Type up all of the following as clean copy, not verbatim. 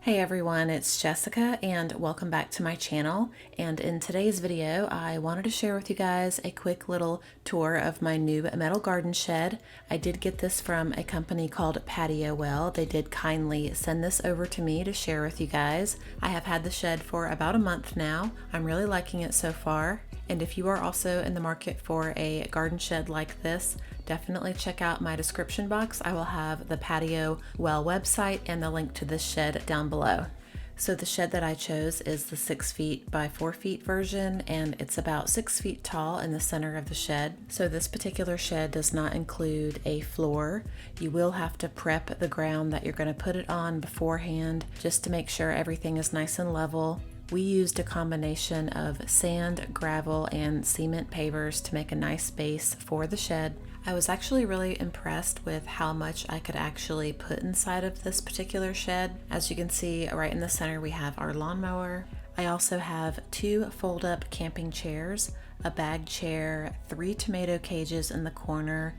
Hey everyone, it's Jessica and welcome back to my channel. And in today's video, I wanted to share with you guys a quick little tour of my new metal garden shed. I did get this from a company called Patiowell. They did kindly send this over to me to share with you guys. I have had the shed for about a month now. I'm really liking it so far. And if you are also in the market for a garden shed like this, definitely check out my description box. I will have the Patiowell website and the link to this shed down below. So the shed that I chose is the 6 feet by 4 feet version, and it's about 6 feet tall in the center of the shed. So this particular shed does not include a floor. You will have to prep the ground that you're going to put it on beforehand just to make sure everything is nice and level. We used a combination of sand, gravel, and cement pavers to make a nice base for the shed. I was actually really impressed with how much I could actually put inside of this particular shed. As you can see, right in the center we have our lawnmower. I also have 2 fold-up camping chairs, a bag chair, 3 tomato cages in the corner,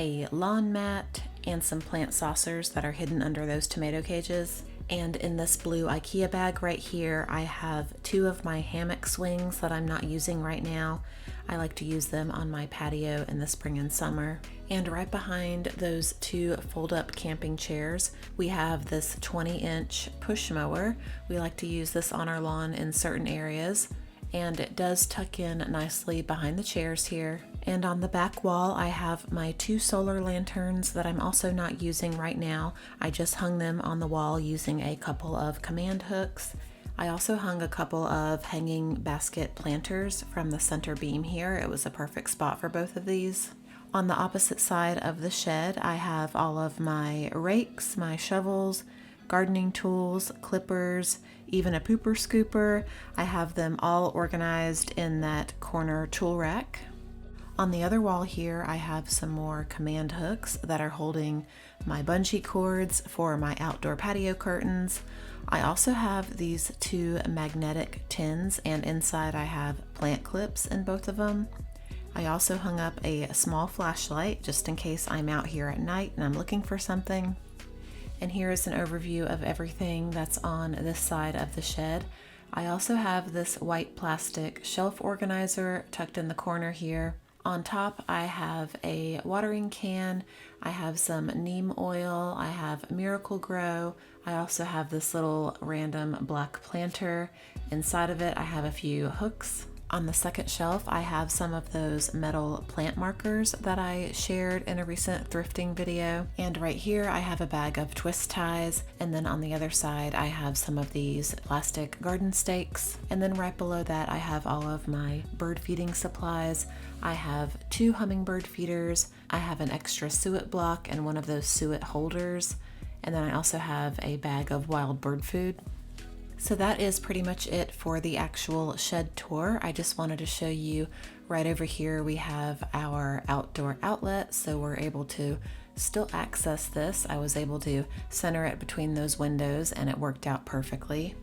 a lawn mat, and some plant saucers that are hidden under those tomato cages. And in this blue IKEA bag right here, I have 2 of my hammock swings that I'm not using right now. I like to use them on my patio in the spring and summer. And right behind those 2 fold-up camping chairs, we have this 20-inch push mower. We like to use this on our lawn in certain areas, and it does tuck in nicely behind the chairs here. And on the back wall, I have my 2 solar lanterns that I'm also not using right now. I just hung them on the wall using a couple of command hooks. I also hung a couple of hanging basket planters from the center beam here. It was a perfect spot for both of these. On the opposite side of the shed, I have all of my rakes, my shovels, gardening tools, clippers, even a pooper scooper. I have them all organized in that corner tool rack. On the other wall here, I have some more command hooks that are holding my bungee cords for my outdoor patio curtains. I also have these 2 magnetic tins, and inside I have plant clips in both of them. I also hung up a small flashlight just in case I'm out here at night and I'm looking for something. And here is an overview of everything that's on this side of the shed. I also have this white plastic shelf organizer tucked in the corner here. On top, I have a watering can, I have some neem oil, I have Miracle Grow, I also have this little random black planter. Inside of it, I have a few hooks. On the second shelf, I have some of those metal plant markers that I shared in a recent thrifting video. And right here, I have a bag of twist ties. And then on the other side, I have some of these plastic garden stakes. And then right below that, I have all of my bird feeding supplies. I have 2 hummingbird feeders. I have an extra suet block and one of those suet holders. And then I also have a bag of wild bird food. So that is pretty much it for the actual shed tour. I just wanted to show you right over here we have our outdoor outlet, so we're able to still access this. I was able to center it between those windows and it worked out perfectly.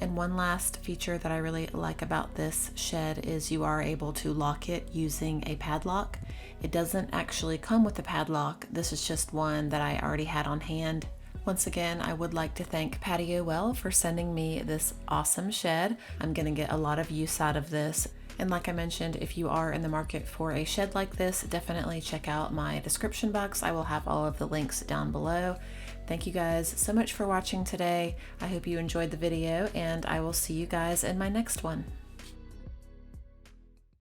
And one last feature that I really like about this shed is you are able to lock it using a padlock. It doesn't actually come with a padlock. This is just one that I already had on hand. Once again, I would like to thank Patiowell for sending me this awesome shed. I'm going to get a lot of use out of this. And like I mentioned, if you are in the market for a shed like this, definitely check out my description box. I will have all of the links down below. Thank you guys so much for watching today. I hope you enjoyed the video, and I will see you guys in my next one.